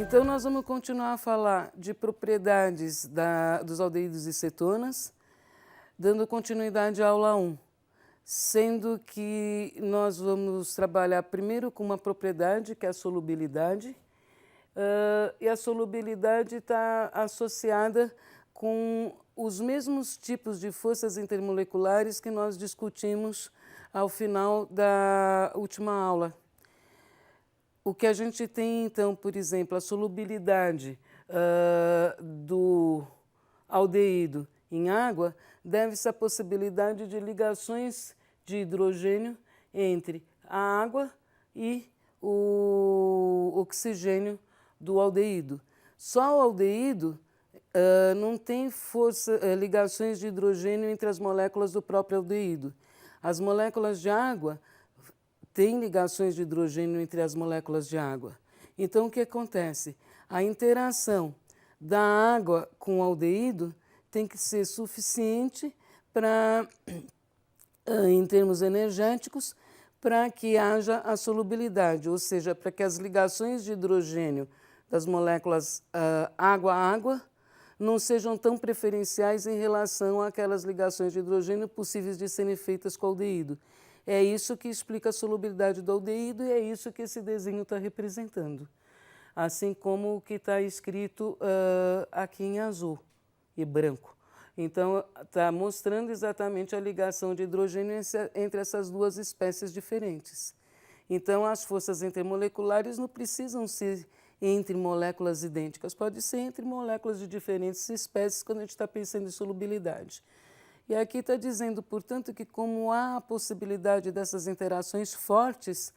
Então, nós vamos continuar a falar de propriedades dos aldeídos e cetonas, dando continuidade à aula 1, sendo que nós vamos trabalhar primeiro com uma propriedade, que é a solubilidade, e a solubilidade está associada com os mesmos tipos de forças intermoleculares que nós discutimos ao final da última aula. O que a gente tem, então, por exemplo, a solubilidade do aldeído em água deve-se à possibilidade de ligações de hidrogênio entre a água e o oxigênio do aldeído. Só o aldeído não tem ligações de hidrogênio entre as moléculas do próprio aldeído. As moléculas de água têm ligações de hidrogênio entre as moléculas de água. Então, o que acontece? A interação da água com o aldeído tem que ser suficiente para, em termos energéticos, para que haja a solubilidade, ou seja, para que as ligações de hidrogênio das moléculas água-água não sejam tão preferenciais em relação àquelas ligações de hidrogênio possíveis de serem feitas com o aldeído. É isso que explica a solubilidade do aldeído e é isso que esse desenho está representando. Assim como o que está escrito aqui em azul e branco. Então, está mostrando exatamente a ligação de hidrogênio entre essas duas espécies diferentes. Então, as forças intermoleculares não precisam ser entre moléculas idênticas, pode ser entre moléculas de diferentes espécies quando a gente está pensando em solubilidade. E aqui está dizendo, portanto, que como há a possibilidade dessas interações fortes,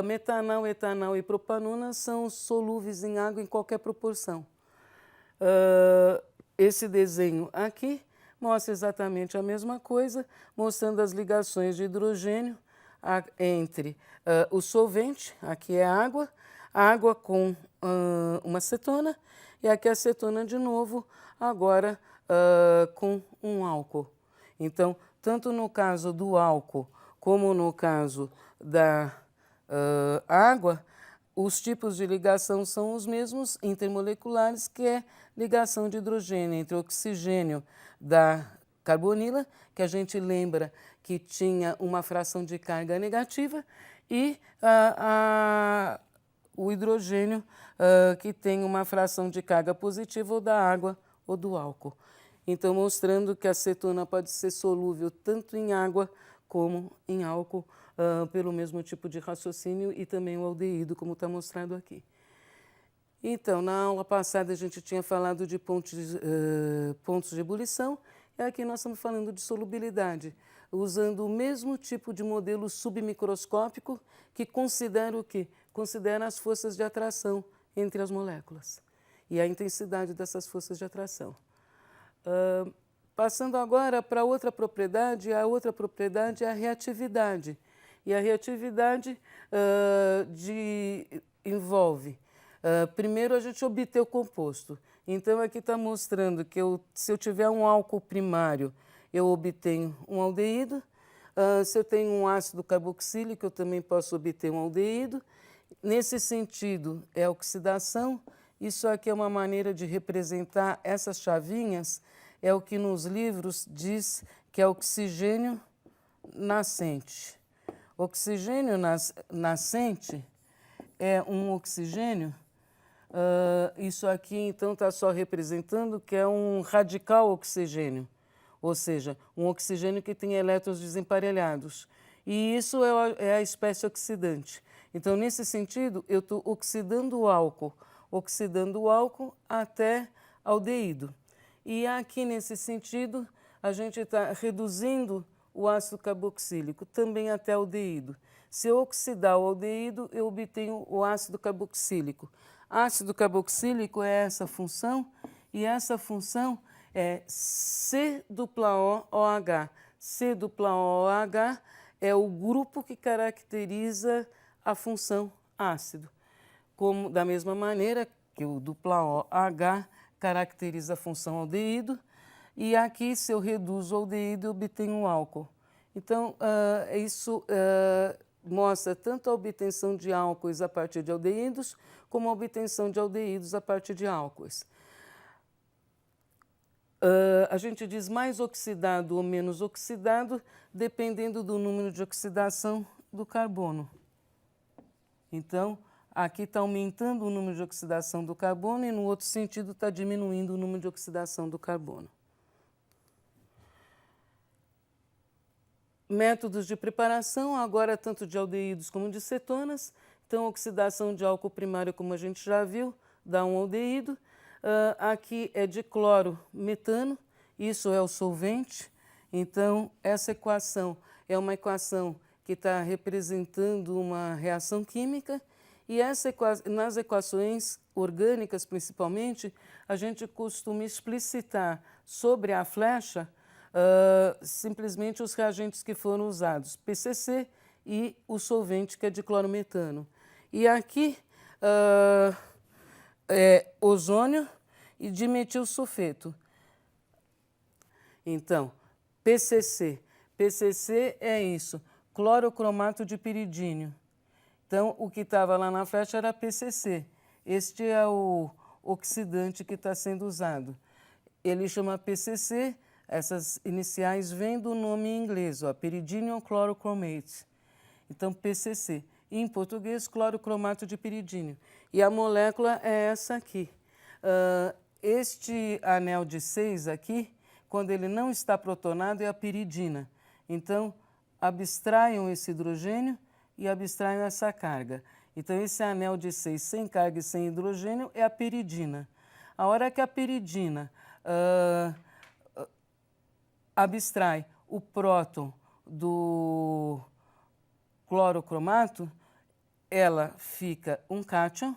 metanal, etanal e propanona são solúveis em água em qualquer proporção. Esse desenho aqui mostra exatamente a mesma coisa, mostrando as ligações de hidrogênio entre o solvente, aqui é a água com uma cetona, e aqui a cetona de novo, agora com um álcool. Então, tanto no caso do álcool como no caso da água, os tipos de ligação são os mesmos intermoleculares, que é ligação de hidrogênio entre o oxigênio da carbonila, que a gente lembra que tinha uma fração de carga negativa, e o hidrogênio que tem uma fração de carga positiva, ou da água ou do álcool. Então, mostrando que a cetona pode ser solúvel tanto em água como em álcool, pelo mesmo tipo de raciocínio, e também o aldeído, como está mostrado aqui. Então, na aula passada a gente tinha falado de pontos de ebulição, e aqui nós estamos falando de solubilidade, usando o mesmo tipo de modelo submicroscópico que considera o quê? Considera as forças de atração entre as moléculas e a intensidade dessas forças de atração. Passando agora para outra propriedade, a outra propriedade é a reatividade. E a reatividade envolve, primeiro, a gente obter o composto. Então, aqui está mostrando que se eu tiver um álcool primário, eu obtenho um aldeído. Se eu tenho um ácido carboxílico, eu também posso obter um aldeído. Nesse sentido, é a oxidação. Isso aqui é uma maneira de representar essas chavinhas, é o que nos livros diz que é oxigênio nascente. Oxigênio nascente é um oxigênio, isso aqui então está só representando que é um radical oxigênio, ou seja, um oxigênio que tem elétrons desemparelhados. E isso é a espécie oxidante. Então, nesse sentido, eu estou oxidando o álcool até aldeído. E aqui, nesse sentido, a gente está reduzindo o ácido carboxílico também até aldeído. Se eu oxidar o aldeído, eu obtenho o ácido carboxílico. Ácido carboxílico é essa função, e essa função é C≡OH. C≡OH é o grupo que caracteriza a função ácido. Da mesma maneira que o OH caracteriza a função aldeído, e aqui, se eu reduzo o aldeído, eu obtenho o álcool. Então, isso mostra tanto a obtenção de álcoois a partir de aldeídos, como a obtenção de aldeídos a partir de álcoois. A gente diz mais oxidado ou menos oxidado, dependendo do número de oxidação do carbono. Então, aqui está aumentando o número de oxidação do carbono e no outro sentido está diminuindo o número de oxidação do carbono. Métodos de preparação, agora tanto de aldeídos como de cetonas. Então, oxidação de álcool primário, como a gente já viu, dá um aldeído. Aqui é de cloro metano, isso é o solvente. Então, essa equação é uma equação que está representando uma reação química. E nas equações orgânicas, principalmente, a gente costuma explicitar sobre a flecha simplesmente os reagentes que foram usados, PCC e o solvente, que é de clorometano. E aqui é ozônio e dimetilsulfeto. Então, PCC. PCC é isso, clorocromato de piridínio. Então, o que estava lá na flecha era PCC. Este é o oxidante que está sendo usado. Ele chama PCC, essas iniciais vêm do nome em inglês, Pyridinium Chlorochromate. Então, PCC. E em português, clorocromato de piridínio. E a molécula é essa aqui. Este anel de 6 aqui, quando ele não está protonado, é a piridina. Então, abstraiam esse hidrogênio e abstraiam essa carga. Então, esse anel de 6 sem carga e sem hidrogênio é a piridina. A hora que a piridina abstrai o próton do clorocromato, ela fica um cátion.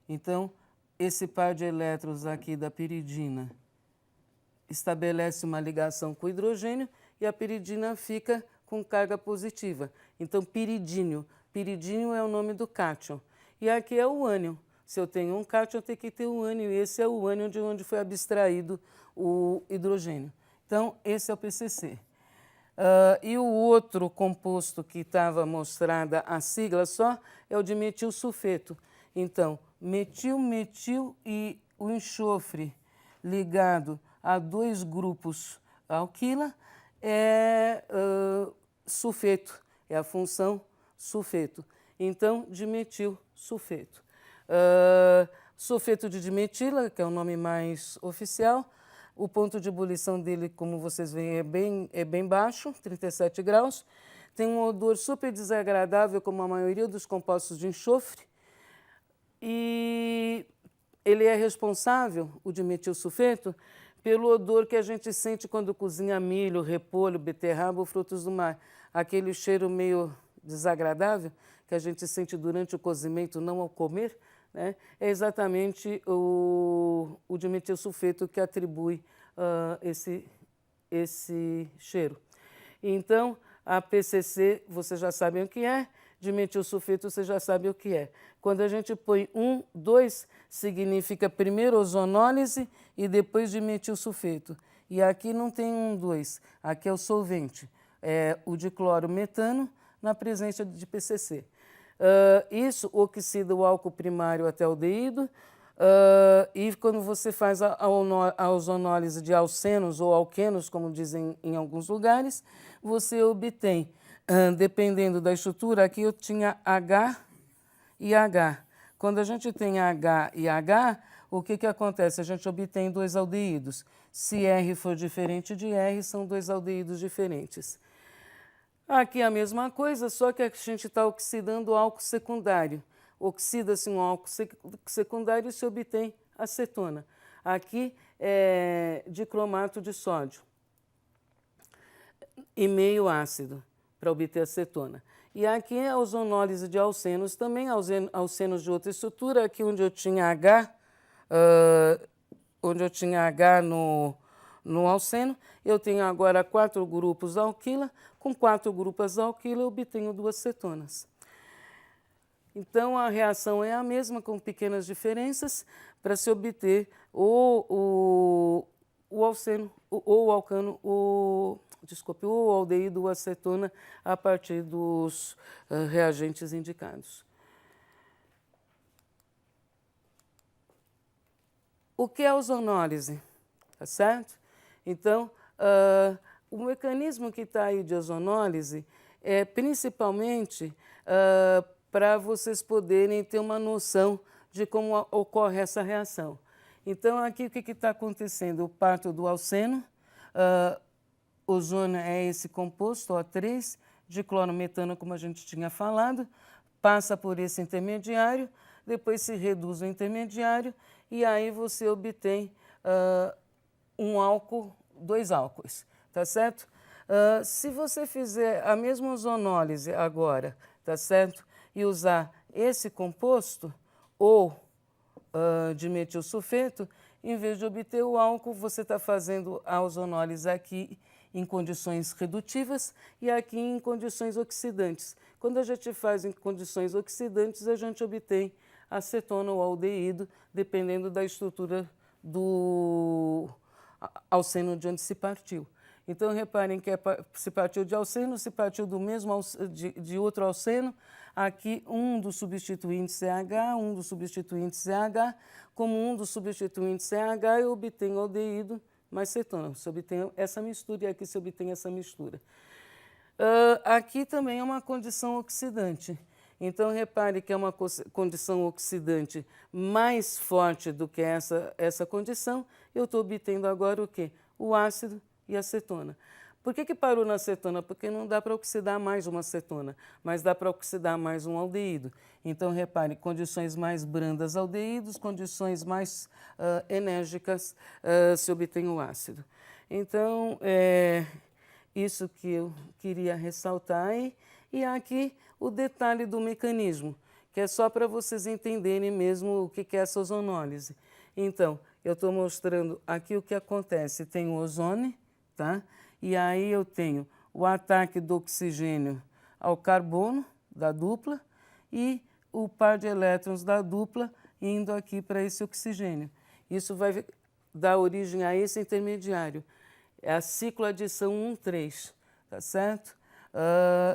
Então, esse par de elétrons aqui da piridina estabelece uma ligação com o hidrogênio e a piridina fica com carga positiva. Então, piridínio. Piridínio é o nome do cátion. E aqui é o ânion. Se eu tenho um cátion, eu tenho que ter um ânion. E esse é o ânion de onde foi abstraído o hidrogênio. Então, esse é o PCC. E o outro composto que estava mostrada a sigla só é o de metilsulfeto. Então, metil, metil e o enxofre ligado a 2 grupos alquila é sulfeto, é a função sulfeto. Então, dimetilsulfeto. Sulfeto de dimetila, que é o nome mais oficial, o ponto de ebulição dele, como vocês veem, é bem baixo, 37 graus. Tem um odor super desagradável, como a maioria dos compostos de enxofre. E ele é responsável, o dimetilsulfeto, pelo odor que a gente sente quando cozinha milho, repolho, beterraba ou frutos do mar. Aquele cheiro meio desagradável que a gente sente durante o cozimento, não ao comer, né? É exatamente o dimetilsulfeto que atribui esse cheiro. Então, a PCC, vocês já sabem o que é, dimetilsulfeto, vocês já sabem o que é. Quando a gente põe 1, 2, significa primeiro ozonólise e depois dimetilsulfeto. E aqui não tem 1, 2, aqui é o solvente, é o diclorometano na presença de PCC. Isso oxida o álcool primário até o aldeído, e quando você faz a ozonólise de alcenos ou alquenos, como dizem em alguns lugares, você obtém, dependendo da estrutura, aqui eu tinha H e H. Quando a gente tem H e H, o que acontece? A gente obtém 2 aldeídos. Se R for diferente de R, são 2 aldeídos diferentes. Aqui é a mesma coisa, só que a gente está oxidando o álcool secundário. Oxida-se um álcool secundário e se obtém acetona. Aqui é dicromato de sódio e meio ácido para obter acetona. E aqui é a ozonólise de alcenos também, alcenos de outra estrutura, aqui onde eu tinha H, no alceno, eu tenho agora 4 grupos alquila, com 4 grupos alquila eu obtenho 2 cetonas. Então, a reação é a mesma, com pequenas diferenças, para se obter o alceno, ou o alcano, desculpe, o aldeído ou acetona a partir dos reagentes indicados. O que é a ozonólise? Tá certo? Então, o mecanismo que está aí de ozonólise é principalmente para vocês poderem ter uma noção de como ocorre essa reação. Então, aqui o que está acontecendo? O parto do alceno, ozônio é esse composto, O3, de clorometano, como a gente tinha falado, passa por esse intermediário, depois se reduz o intermediário e aí você obtém um álcool, 2 álcoois, tá certo? Se você fizer a mesma ozonólise agora, tá certo? E usar esse composto ou de metilsulfeto, em vez de obter o álcool, você está fazendo a ozonólise aqui em condições redutivas e aqui em condições oxidantes. Quando a gente faz em condições oxidantes, a gente obtém acetona ou aldeído, dependendo da estrutura do alceno de onde se partiu. Então, reparem que se partiu de alceno, se partiu do mesmo de outro alceno, aqui um dos substituintes é H, um dos substituintes é H, como um dos substituintes é H, eu obtenho aldeído mais cetona, você obtém essa mistura e aqui se obtém essa mistura. Aqui também é uma condição oxidante. Então, repare que é uma condição oxidante mais forte do que essa condição. Eu estou obtendo agora o quê? O ácido e a cetona. Por que parou na cetona? Porque não dá para oxidar mais uma cetona, mas dá para oxidar mais um aldeído. Então, repare, condições mais brandas, aldeídos, condições mais enérgicas, se obtém o ácido. Então, isso que eu queria ressaltar aí. E aqui o detalhe do mecanismo, que é só para vocês entenderem mesmo o que é essa ozonólise. Então, eu estou mostrando aqui o que acontece. Tem o ozônio, tá? E aí eu tenho o ataque do oxigênio ao carbono da dupla e o par de elétrons da dupla indo aqui para esse oxigênio. Isso vai dar origem a esse intermediário. É a cicloadição 1,3, tá certo?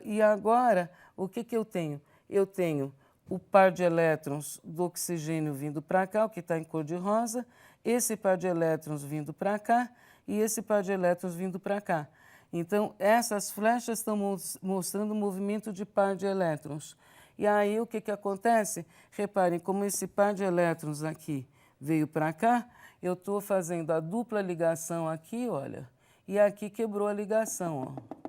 E agora, o que eu tenho? Eu tenho o par de elétrons do oxigênio vindo para cá, o que está em cor de rosa, esse par de elétrons vindo para cá e esse par de elétrons vindo para cá. Então, essas flechas estão mostrando o movimento de par de elétrons. E aí, o que acontece? Reparem, como esse par de elétrons aqui veio para cá, eu estou fazendo a dupla ligação aqui, olha, e aqui quebrou a ligação, ó.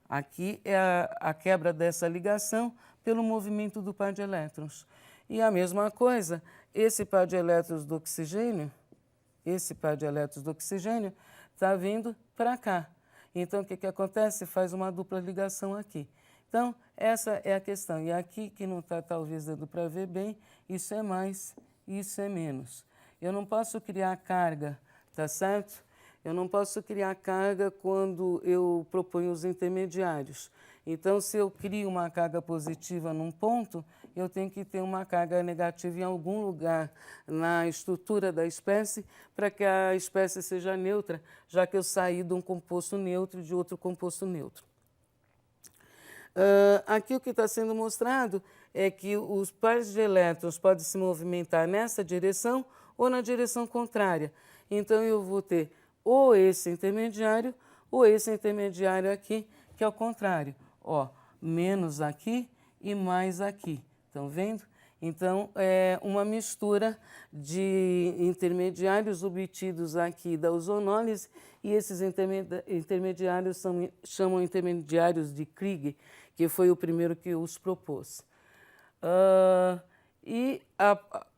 Aqui é a quebra dessa ligação pelo movimento do par de elétrons. E a mesma coisa, esse par de elétrons do oxigênio, está vindo para cá. Então, o que acontece? Faz uma dupla ligação aqui. Então, essa é a questão. E aqui, que não está talvez dando para ver bem, isso é mais, isso é menos. Eu não posso criar carga, tá certo? Eu não posso criar carga quando eu proponho os intermediários. Então, se eu crio uma carga positiva num ponto, eu tenho que ter uma carga negativa em algum lugar na estrutura da espécie para que a espécie seja neutra, já que eu saí de um composto neutro e de outro composto neutro. Aqui o que está sendo mostrado é que os pares de elétrons podem se movimentar nessa direção ou na direção contrária. Então, eu vou ter ou esse intermediário aqui, que é o contrário. Ó, menos aqui e mais aqui. Estão vendo? Então, é uma mistura de intermediários obtidos aqui da ozonólise e esses intermediários chamam intermediários de Krieg, que foi o primeiro que os propôs.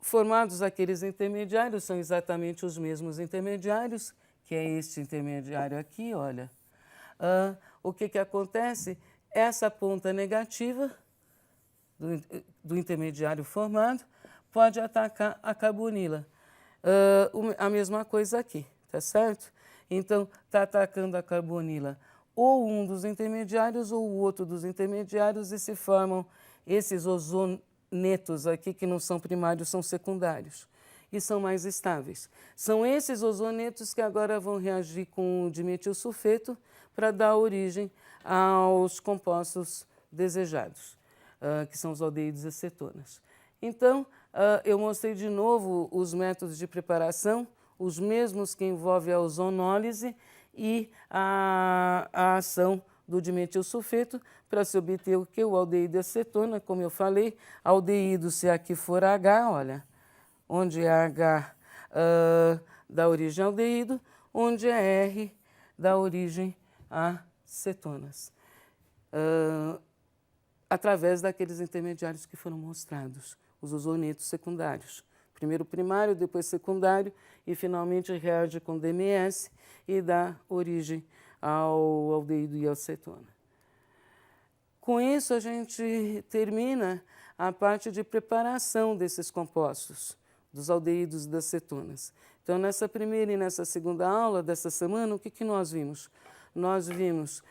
Formados aqueles intermediários, são exatamente os mesmos intermediários, que é este intermediário aqui, olha. O que acontece? Essa ponta negativa do intermediário formado pode atacar a carbonila. A mesma coisa aqui, tá certo? Então, está atacando a carbonila ou um dos intermediários ou o outro dos intermediários e se formam esses ozonetos aqui, que não são primários, são secundários. e são mais estáveis. São esses ozonetos que agora vão reagir com o dimetilsulfeto para dar origem aos compostos desejados, que são os aldeídos e acetonas. Então, eu mostrei de novo os métodos de preparação, os mesmos que envolvem a ozonólise e a ação do dimetilsulfeto para se obter o que? O aldeído e acetona, como eu falei, aldeído se aqui for H, olha, onde é H dá origem ao aldeído, onde é R dá origem a cetonas, através daqueles intermediários que foram mostrados, os ozonetos secundários. Primeiro primário, depois secundário e finalmente reage com DMS e dá origem ao aldeído e à acetona. Com isso a gente termina a parte de preparação desses compostos, dos aldeídos e das cetonas. Então nessa primeira e nessa segunda aula dessa semana, o que nós vimos? Nós vimos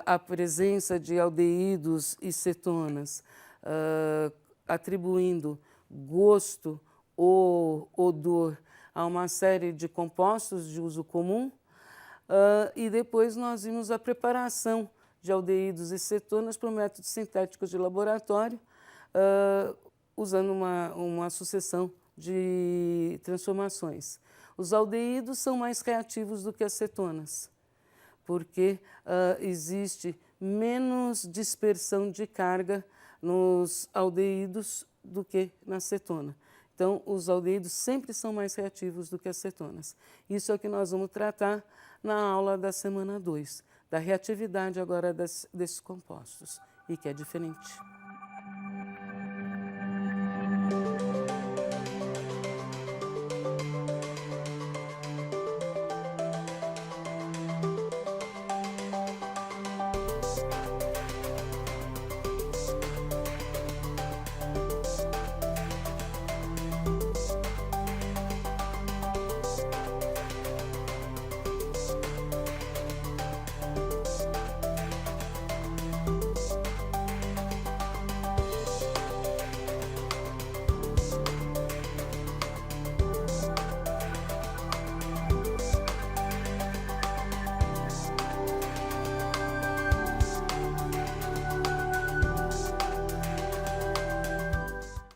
a presença de aldeídos e cetonas atribuindo gosto ou odor a uma série de compostos de uso comum, e depois nós vimos a preparação de aldeídos e cetonas por métodos sintéticos de laboratório, usando uma sucessão de transformações. Os aldeídos são mais reativos do que as cetonas, porque existe menos dispersão de carga nos aldeídos do que na cetona. Então, os aldeídos sempre são mais reativos do que as cetonas. Isso é o que nós vamos tratar na aula da semana 2, da reatividade agora desses compostos, e que é diferente.